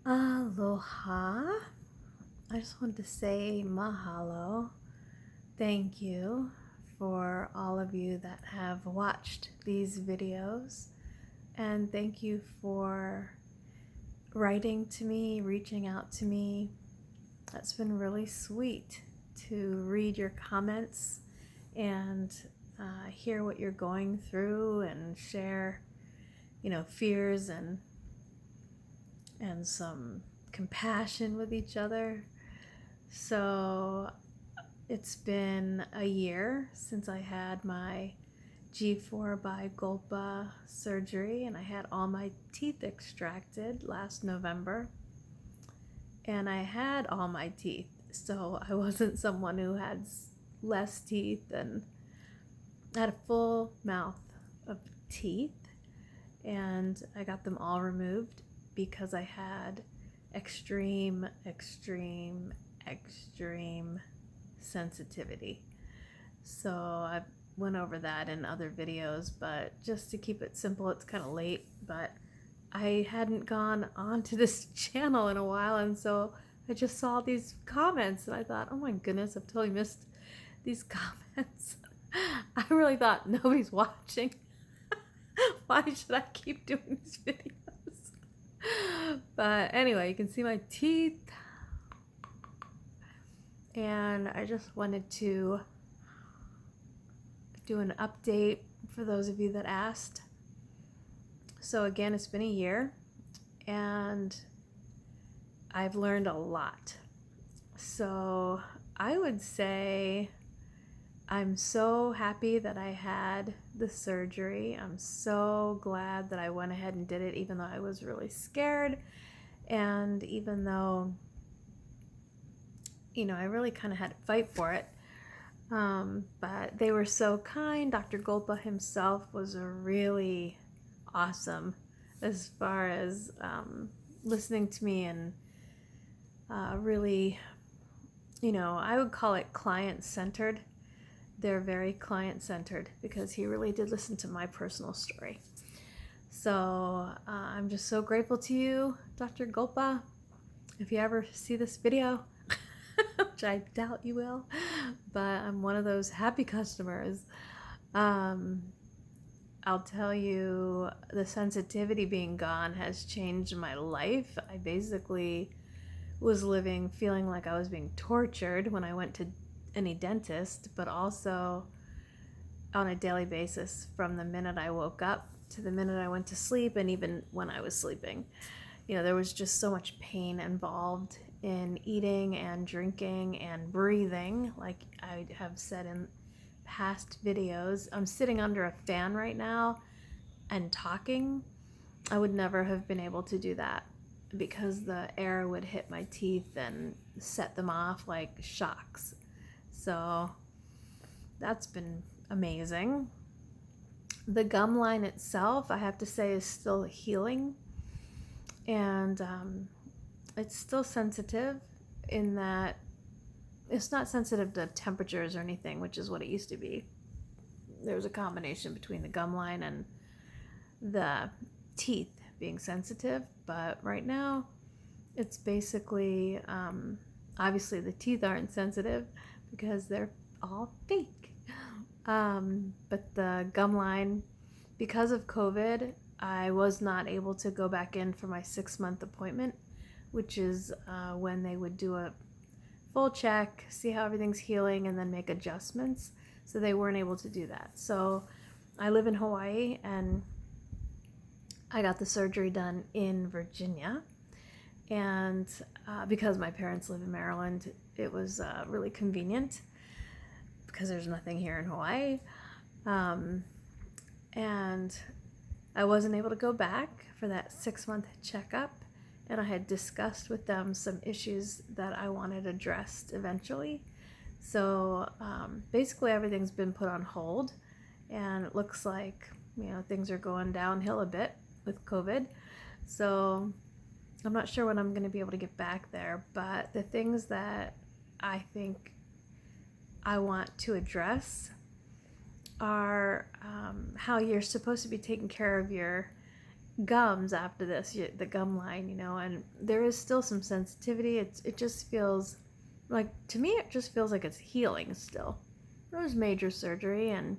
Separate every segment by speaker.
Speaker 1: Aloha. I just wanted to say mahalo. Thank you for all of you that have watched these videos. And thank you for writing to me, reaching out to me. That's been really sweet to read your comments and hear what you're going through and share, fears and some compassion with each other. So it's been a year since I had my G4 by Golpa surgery, and I had all my teeth extracted last November. And I had all my teeth, so I wasn't someone who had less teeth, and I had a full mouth of teeth, and I got them all removed because I had extreme sensitivity. So I went over that in other videos, but just to keep it simple, it's kind of late, but I hadn't gone onto this channel in a while, and so I just saw these comments and I thought, oh my goodness, I've totally missed these comments. I really thought nobody's watching. Why should I keep doing these videos? But anyway, you can see my teeth, and I just wanted to do an update for those of you that asked. So again, it's been a year and I've learned a lot. So I would say I'm so happy that I had the surgery. I'm so glad that I went ahead and did it, even though I was really scared. And even though, I really kind of had to fight for it. But they were so kind. Dr. Golpa himself was really awesome as far as listening to me and really, I would call it client-centered. They're very client-centered because he really did listen to my personal story. So I'm just so grateful to you, Dr. Golpa. If you ever see this video, which I doubt you will, but I'm one of those happy customers. I'll tell you, the sensitivity being gone has changed my life. I basically was living feeling like I was being tortured when I went to any dentist, but also on a daily basis from the minute I woke up to the minute I went to sleep, and even when I was sleeping. There was just so much pain involved in eating and drinking and breathing. Like I have said in past videos, I'm sitting under a fan right now and talking. I would never have been able to do that because the air would hit my teeth and set them off like shocks. So that's been amazing. The gum line itself, I have to say, is still healing, and it's still sensitive in that it's not sensitive to temperatures or anything, which is what it used to be. There was a combination between the gum line and the teeth being sensitive, but right now it's basically, obviously the teeth aren't sensitive because they're all fake. But the gum line, because of COVID, I was not able to go back in for my 6-month appointment, which is when they would do a full check, see how everything's healing, and then make adjustments. So they weren't able to do that. So I live in Hawaii, and I got the surgery done in Virginia. And because my parents live in Maryland, it was really convenient because there's nothing here in Hawaii. And I wasn't able to go back for that 6-month checkup, and I had discussed with them some issues that I wanted addressed eventually. So basically everything's been put on hold, and it looks like things are going downhill a bit with COVID. So I'm not sure when I'm going to be able to get back there, but the things that I think I want to address are how you're supposed to be taking care of your gums after this, the gum line, and there is still some sensitivity. It just feels like, to me, it just feels like it's healing still. It was major surgery, and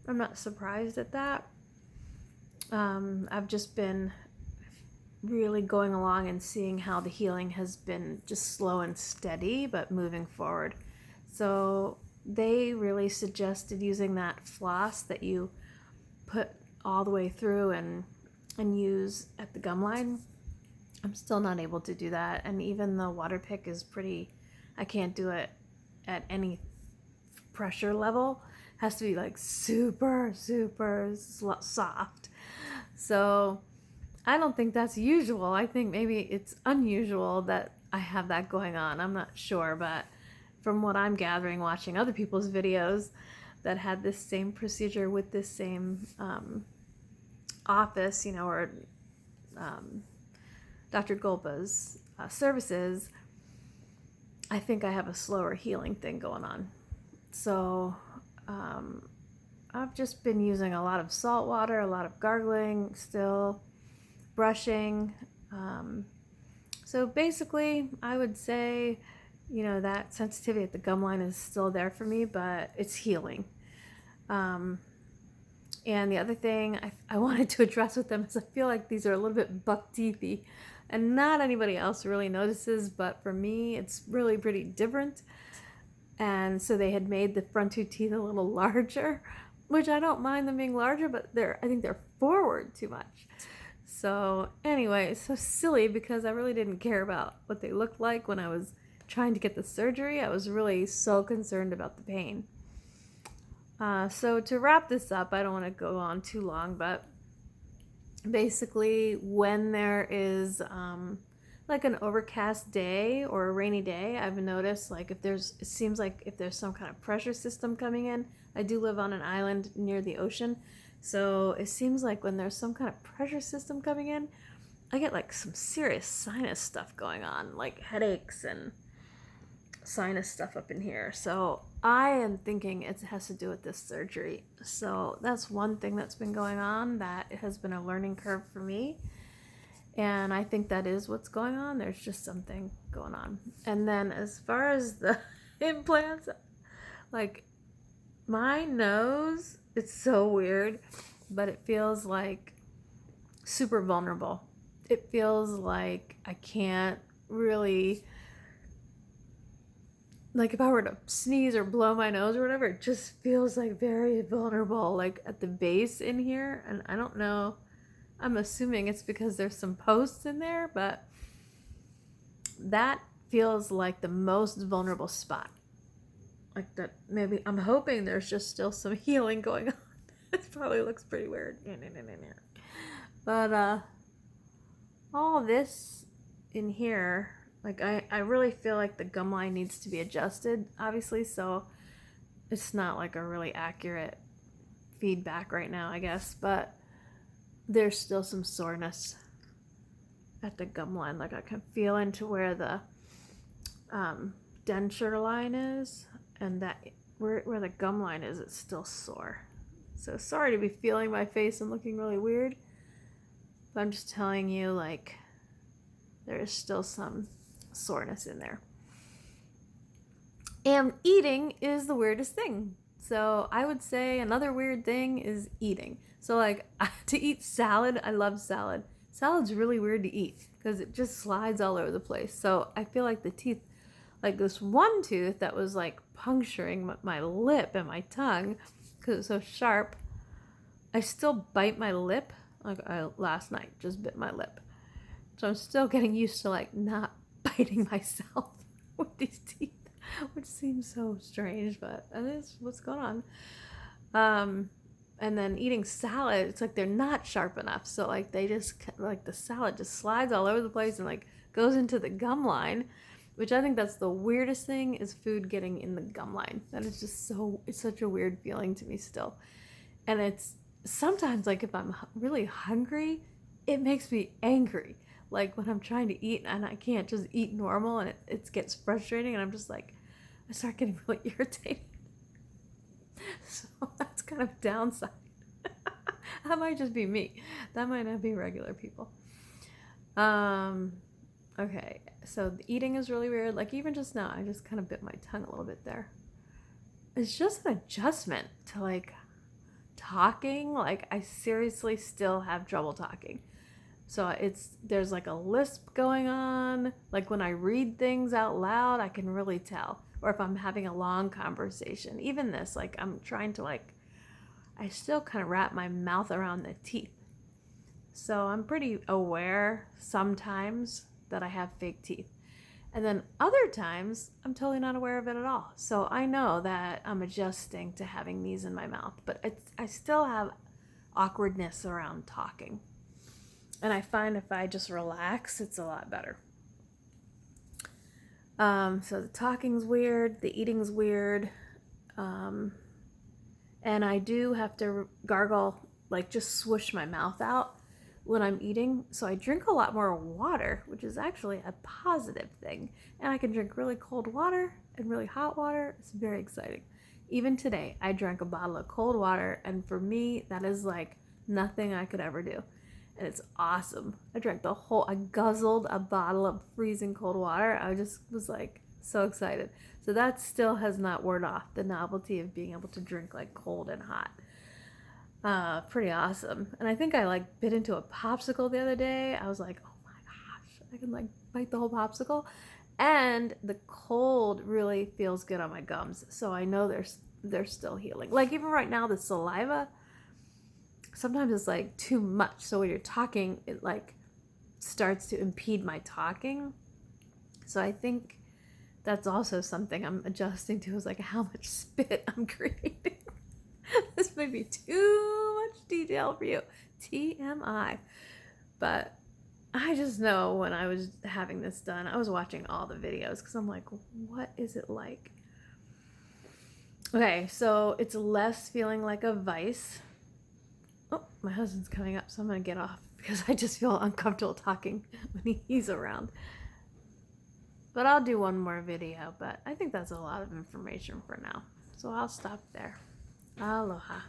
Speaker 1: I'm not surprised at that. I've just been really going along and seeing how the healing has been just slow and steady, but moving forward. So they really suggested using that floss that you put all the way through and use at the gum line. I'm still not able to do that, and even the water pick is I can't do it at any pressure level. It has to be like super soft. So I don't think that's usual. I think maybe it's unusual that I have that going on. I'm not sure, but from what I'm gathering watching other people's videos that had this same procedure with this same office, or Dr. Golpa's services, I think I have a slower healing thing going on. So I've just been using a lot of salt water, a lot of gargling still, brushing. So basically, I would say, that sensitivity at the gum line is still there for me, but it's healing. And the other thing I wanted to address with them is I feel like these are a little bit buck teethy, and not anybody else really notices, but for me, it's really pretty different. And so they had made the front two teeth a little larger, which I don't mind them being larger, but I think they're forward too much. So anyway, it's so silly because I really didn't care about what they looked like when I was trying to get the surgery. I was really so concerned about the pain. So to wrap this up, I don't want to go on too long, but basically when there is like an overcast day or a rainy day, I've noticed like it seems like if there's some kind of pressure system coming in. I do live on an island near the ocean, so it seems like when there's some kind of pressure system coming in, I get like some serious sinus stuff going on, like headaches and sinus stuff up in here. So I am thinking it has to do with this surgery. So that's one thing that's been going on, that it has been a learning curve for me. And I think that is what's going on. There's just something going on. And then as far as the implants, like my nose, it's so weird, but it feels like super vulnerable. It feels like I can't really, like if I were to sneeze or blow my nose or whatever, it just feels like very vulnerable, like at the base in here. And I don't know, I'm assuming it's because there's some posts in there, but that feels like the most vulnerable spot. Like that, maybe I'm hoping there's just still some healing going on. It probably looks pretty weird. But all this in here, like I really feel like the gum line needs to be adjusted, obviously, so it's not like a really accurate feedback right now, I guess, but there's still some soreness at the gum line. Like I can feel into where the denture line is, and that where the gum line is, it's still sore. So sorry to be feeling my face and looking really weird, but I'm just telling you, like, there is still some soreness in there. And eating is the weirdest thing. So I would say another weird thing is eating. So like to eat salad, I love salad. Salad's really weird to eat because it just slides all over the place. So I feel like the teeth, like this one tooth that was like puncturing my lip and my tongue because it's so sharp, I still bite my lip. Like last night just bit my lip. So I'm still getting used to like not biting myself with these teeth, which seems so strange, but that is what's going on. And then eating salad, it's like they're not sharp enough. So like they just, like the salad just slides all over the place and like goes into the gum line, which I think that's the weirdest thing, is food getting in the gum line. That is just it's such a weird feeling to me still. And it's sometimes like if I'm really hungry, it makes me angry. Like when I'm trying to eat and I can't just eat normal, and it gets frustrating, and I'm just like, I start getting really irritated. So that's kind of downside. That might just be me. That might not be regular people. Okay, so the eating is really weird. Like even just now, I just kind of bit my tongue a little bit there. It's just an adjustment to like talking. Like I seriously still have trouble talking. So there's like a lisp going on. Like when I read things out loud, I can really tell. Or if I'm having a long conversation, even this, like I'm trying to like, I still kind of wrap my mouth around the teeth. So I'm pretty aware sometimes that I have fake teeth. And then other times, I'm totally not aware of it at all. So I know that I'm adjusting to having these in my mouth, but I still have awkwardness around talking. And I find if I just relax, it's a lot better. So the talking's weird, the eating's weird, and I do have to gargle, like just swoosh my mouth out when I'm eating. So I drink a lot more water, which is actually a positive thing. And I can drink really cold water and really hot water. It's very exciting. Even today, I drank a bottle of cold water, and for me, that is like nothing I could ever do. And it's awesome. I guzzled a bottle of freezing cold water. I just was like so excited. So that still has not worn off, the novelty of being able to drink like cold and hot. Pretty awesome. And I think I like bit into a popsicle the other day. I was like, oh my gosh, I can like bite the whole popsicle. And the cold really feels good on my gums. So I know they're still healing. Like even right now, the saliva, sometimes it's like too much. So when you're talking, it like starts to impede my talking. So I think that's also something I'm adjusting to, is like how much spit I'm creating. This may be too much detail for you. TMI. But I just know when I was having this done, I was watching all the videos because I'm like, what is it like? Okay, so it's less feeling like a vice. Oh, my husband's coming up, so I'm going to get off because I just feel uncomfortable talking when he's around. But I'll do one more video, but I think that's a lot of information for now. So I'll stop there. Aloha.